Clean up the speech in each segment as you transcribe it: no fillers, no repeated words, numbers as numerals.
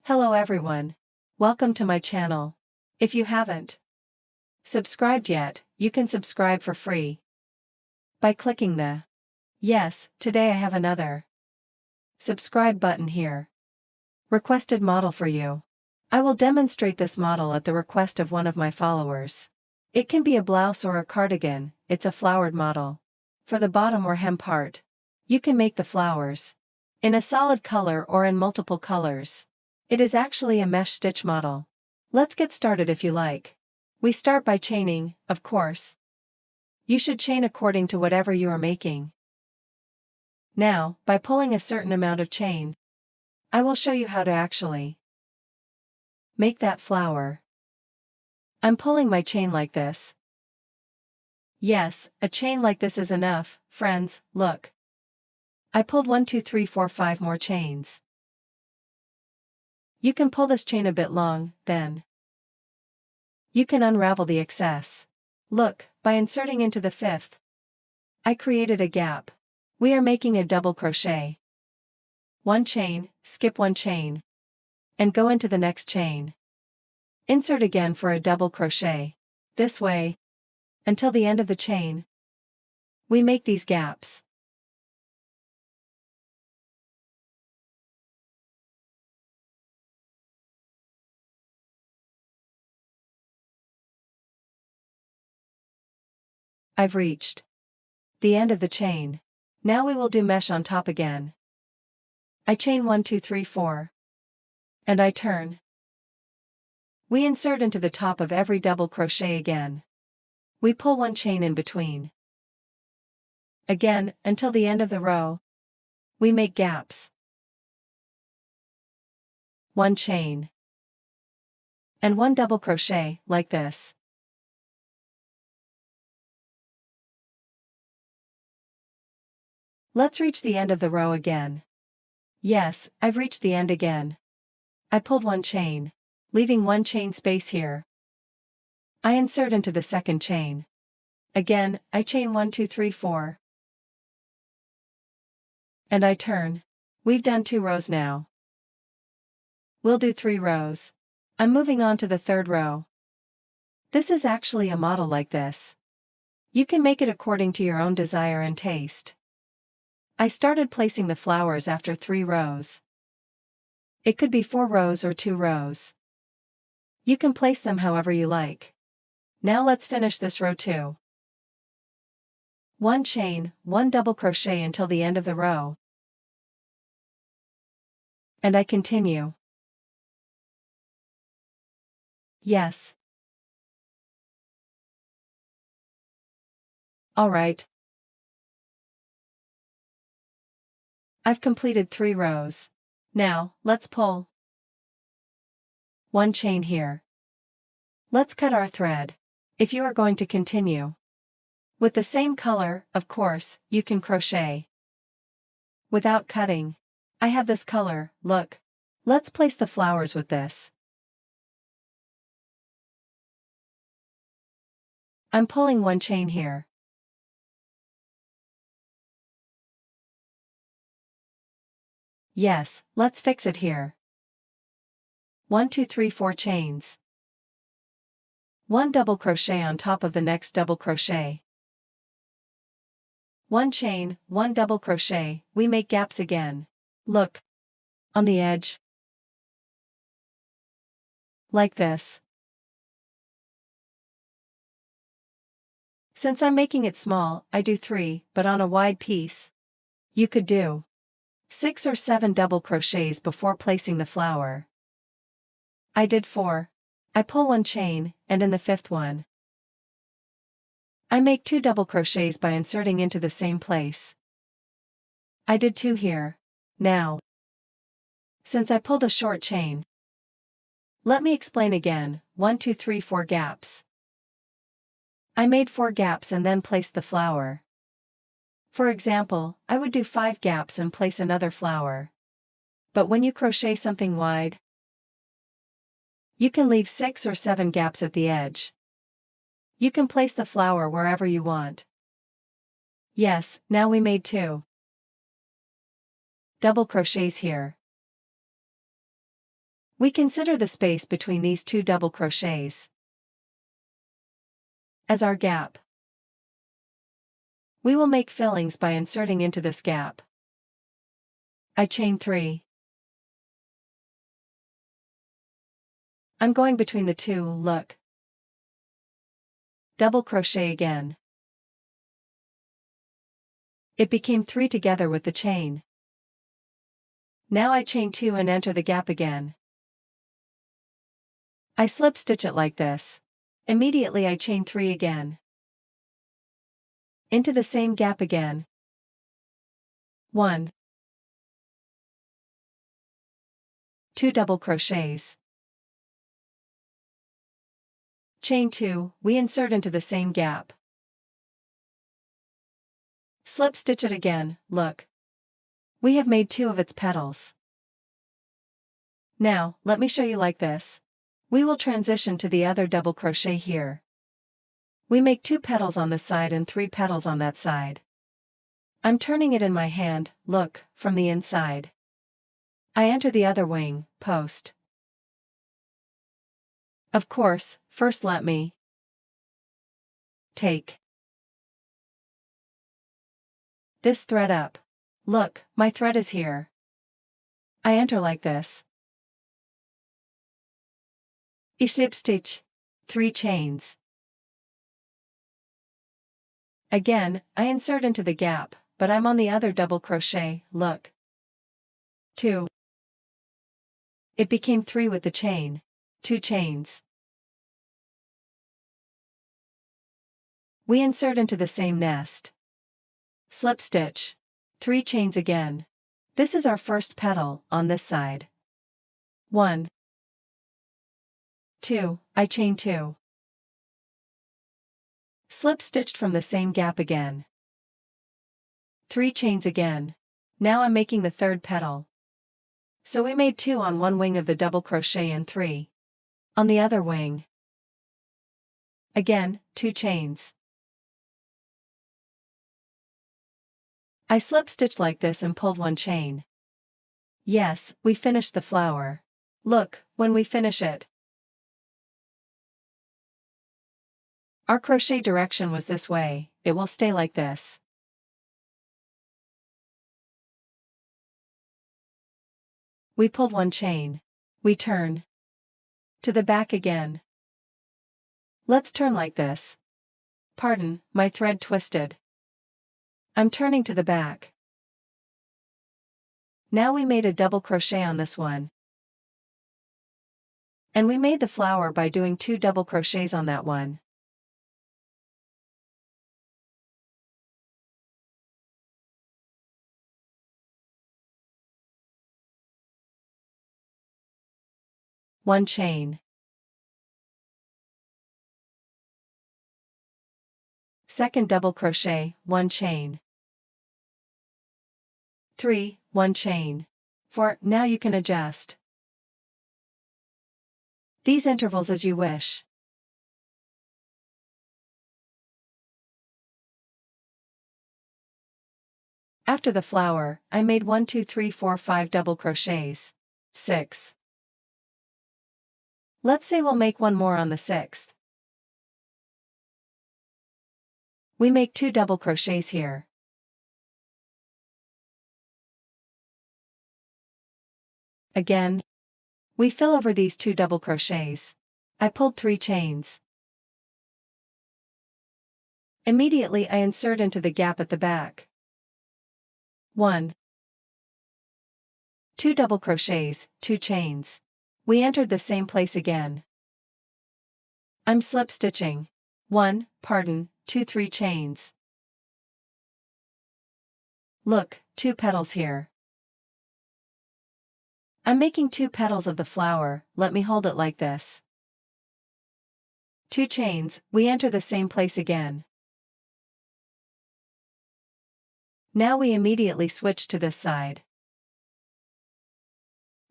Hello everyone. Welcome to my channel. If you haven't subscribed yet, you can subscribe for free by clicking the "Yes, today I have another subscribe" button here. Requested model for you. I will demonstrate this model at the request of one of my followers. It can be a blouse or a cardigan, it's a flowered model. For the bottom or hem part, you can make the flowers in a solid color or in multiple colors. It is actually a mesh stitch model. Let's get started if you like. We start by chaining, of course. You should chain according to whatever you are making. Now, by pulling a certain amount of chain, I will show you how to actually make that flower. I'm pulling my chain like this. Yes, a chain like this is enough, friends, look. I pulled 1, 2, 3, 4, 5 more chains. You can pull this chain a bit long, then you can unravel the excess. Look, by inserting into the 5th, I created a gap. We are making a double crochet. 1 chain, skip 1 chain, and go into the next chain. Insert again for a double crochet. This way, until the end of the chain, we make these gaps. I've reached the end of the chain. Now we will do mesh on top again. I chain 1, 2, 3, 4. And I turn. We insert into the top of every double crochet again. We pull 1 chain in between. Again, until the end of the row. We make gaps. 1 chain. And 1 double crochet, like this. Let's reach the end of the row again. Yes, I've reached the end again. I pulled 1 chain, leaving 1 chain space here. I insert into the 2nd chain. Again, I chain 1, 2, 3, 4. And I turn. We've done 2 rows now. We'll do 3 rows. I'm moving on to the 3rd row. This is actually a model like this. You can make it according to your own desire and taste. I started placing the flowers after 3 rows. It could be 4 rows or 2 rows. You can place them however you like. Now let's finish this row too. 1 chain, 1 double crochet until the end of the row. And I continue. Yes. Alright. I've completed 3 rows. Now, let's pull 1 chain here. Let's cut our thread. If you are going to continue with the same color, of course, you can crochet without cutting. I have this color, look. Let's place the flowers with this. I'm pulling 1 chain here. Yes, let's fix it here. 1, 2, 3, 4 chains. 1 double crochet on top of the next double crochet. 1 chain, 1 double crochet, we make gaps again. Look. On the edge. Like this. Since I'm making it small, I do 3, but on a wide piece, you could do 6 or 7 double crochets before placing the flower. I did 4. I pull 1 chain, and in the 5th one, I make 2 double crochets by inserting into the same place. I did 2 here. Now, since I pulled a short chain, let me explain again. 1, 2, 3, 4 gaps. I made 4 gaps and then placed the flower. For example, I would do 5 gaps and place another flower. But when you crochet something wide, you can leave 6 or 7 gaps at the edge. You can place the flower wherever you want. Yes, now we made 2 double crochets here. We consider the space between these two double crochets as our gap. We will make fillings by inserting into this gap. I chain 3. I'm going between the two, look. Double crochet again. It became 3 together with the chain. Now I chain 2 and enter the gap again. I slip stitch it like this. Immediately I chain 3 again. Into the same gap again. 1, 2 double crochets. Chain 2, we insert into the same gap. Slip stitch it again, look. We have made 2 of its petals. Now, let me show you like this. We will transition to the other double crochet here. We make 2 petals on this side and 3 petals on that side. I'm turning it in my hand, look, from the inside. I enter the other wing, post. Of course, first let me take this thread up. Look, my thread is here. I enter like this. I slip stitch. 3 chains. Again, I insert into the gap, but I'm on the other double crochet, look. 2. It became 3 with the chain. 2 chains. We insert into the same nest. Slip stitch. 3 chains again. This is our first petal, on this side. 1, 2, I chain 2. Slip stitched from the same gap again. 3 chains again. Now I'm making the third petal. So we made 2 on one wing of the double crochet and 3 on the other wing. Again, 2 chains. I slip stitched like this and pulled 1 chain. Yes, we finished the flower. Look, when we finish it. Our crochet direction was this way, it will stay like this. We pulled 1 chain. We turn to the back again. Let's turn like this. Pardon, my thread twisted. I'm turning to the back. Now we made a double crochet on this one. And we made the flower by doing 2 double crochets on that one. One chain. Second double crochet, 1 chain. 3, 1 chain. 4, now you can adjust these intervals as you wish. After the flower, I made 1, 2, 3, 4, 5 double crochets. 6. Let's say we'll make 1 more on the 6th. We make 2 double crochets here. Again, we fill over these 2 double crochets. I pulled 3 chains. Immediately I insert into the gap at the back. 1, 2 double crochets, 2 chains. We entered the same place again. I'm slip stitching. 1, 2, 3 chains. Look, 2 petals here. I'm making 2 petals of the flower, let me hold it like this. 2 chains, we enter the same place again. Now we immediately switch to this side.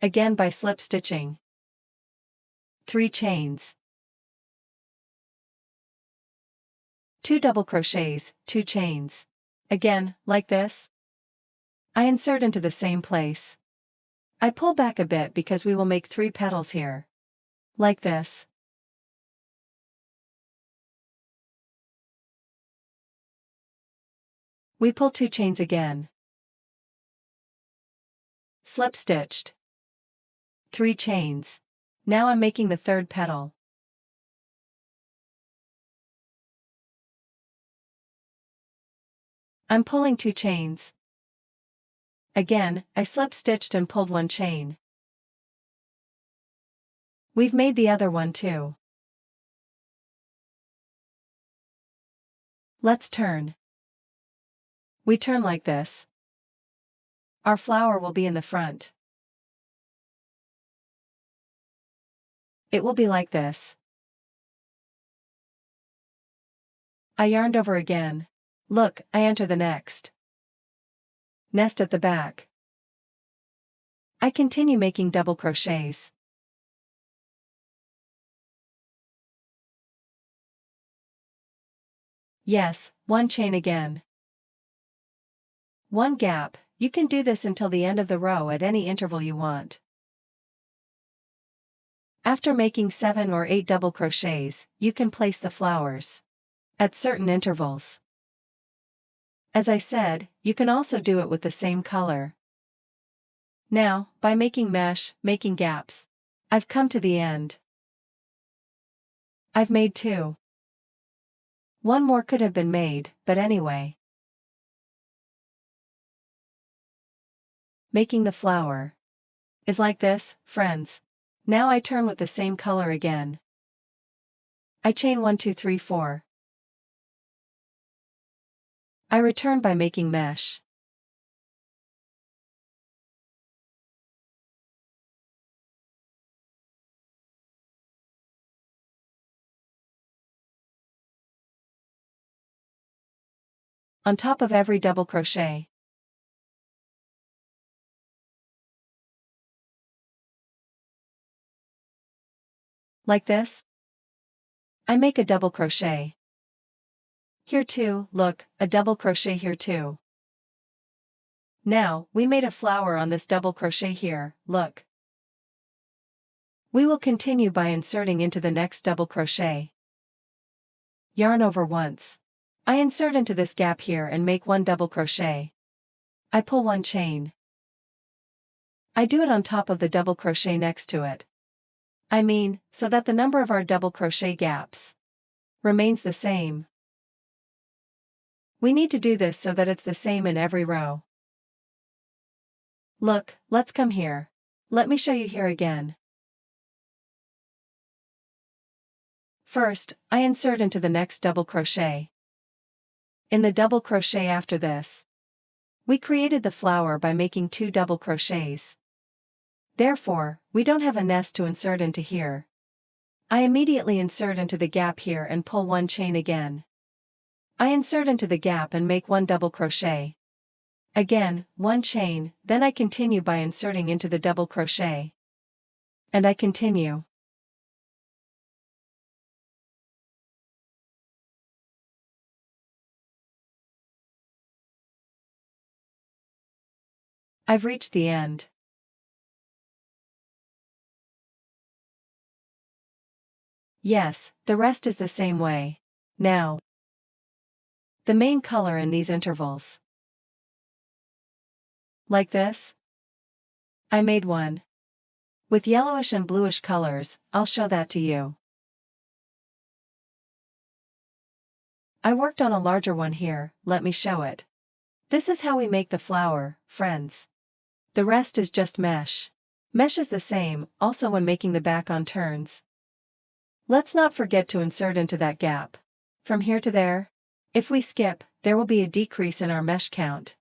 Again by slip stitching. 3 chains. 2 double crochets, 2 chains. Again, like this. I insert into the same place. I pull back a bit because we will make 3 petals here. Like this. We pull 2 chains again. Slip stitched. 3 chains. Now I'm making the 3rd petal. I'm pulling 2 chains. Again, I slip stitched and pulled 1 chain. We've made the other one too. Let's turn. We turn like this. Our flower will be in the front. It will be like this. I yarned over again. Look, I enter the next nest at the back. I continue making double crochets. Yes, 1 chain again. 1 gap. You can do this until the end of the row at any interval you want. After making 7 or 8 double crochets, you can place the flowers at certain intervals. As I said, you can also do it with the same color. Now, by making mesh, making gaps, I've come to the end. I've made 2. 1 more could have been made, but anyway. Making the flower is like this, friends. Now I turn with the same color again. I chain 1 2 3 4. I return by making mesh. On top of every double crochet. Like this. I make a double crochet. Here too, look, a double crochet here too. Now, we made a flower on this double crochet here, look. We will continue by inserting into the next double crochet. Yarn over once. I insert into this gap here and make 1 double crochet. I pull 1 chain. I do it on top of the double crochet next to it. I mean, so that the number of our double crochet gaps remains the same. We need to do this so that it's the same in every row. Look, let's come here. Let me show you here again. First, I insert into the next double crochet. In the double crochet after this, we created the flower by making 2 double crochets. Therefore, we don't have a nest to insert into here. I immediately insert into the gap here and pull 1 chain again. I insert into the gap and make 1 double crochet. Again, 1 chain, then I continue by inserting into the double crochet. And I continue. I've reached the end. Yes, the rest is the same way. Now, the main color in these intervals. Like this. I made 1. With yellowish and bluish colors, I'll show that to you. I worked on a larger one here, let me show it. This is how we make the flower, friends. The rest is just mesh. Mesh is the same, also when making the back on turns. Let's not forget to insert into that gap. From here to there. If we skip, there will be a decrease in our mesh count.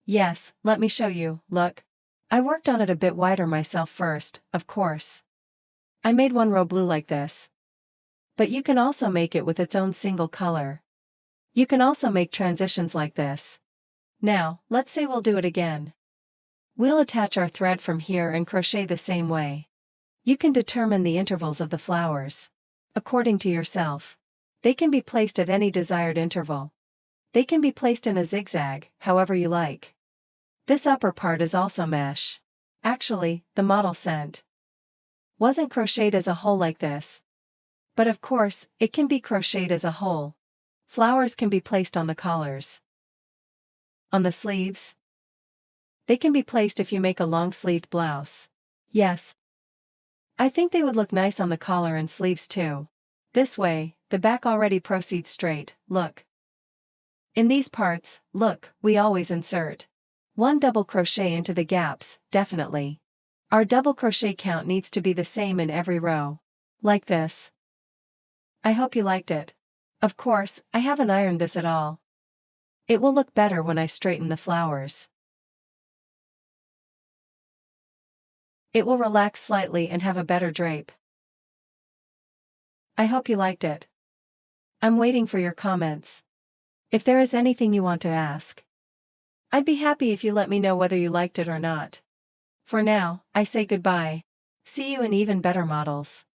Yes, let me show you, look. I worked on it a bit wider myself first, of course. I made 1 row blue like this. But you can also make it with its own single color. You can also make transitions like this. Now, let's say we'll do it again. We'll attach our thread from here and crochet the same way. You can determine the intervals of the flowers according to yourself. They can be placed at any desired interval. They can be placed in a zigzag, however you like. This upper part is also mesh. Actually, the model sent wasn't crocheted as a whole like this. But of course, it can be crocheted as a whole. Flowers can be placed on the collars. On the sleeves. They can be placed if you make a long-sleeved blouse. Yes. I think they would look nice on the collar and sleeves too. This way, the back already proceeds straight, look. In these parts, look, we always insert one double crochet into the gaps, definitely. Our double crochet count needs to be the same in every row. Like this. I hope you liked it. Of course, I haven't ironed this at all. It will look better when I straighten the flowers. It will relax slightly and have a better drape. I hope you liked it. I'm waiting for your comments. If there is anything you want to ask, I'd be happy if you let me know whether you liked it or not. For now, I say goodbye. See you in even better models.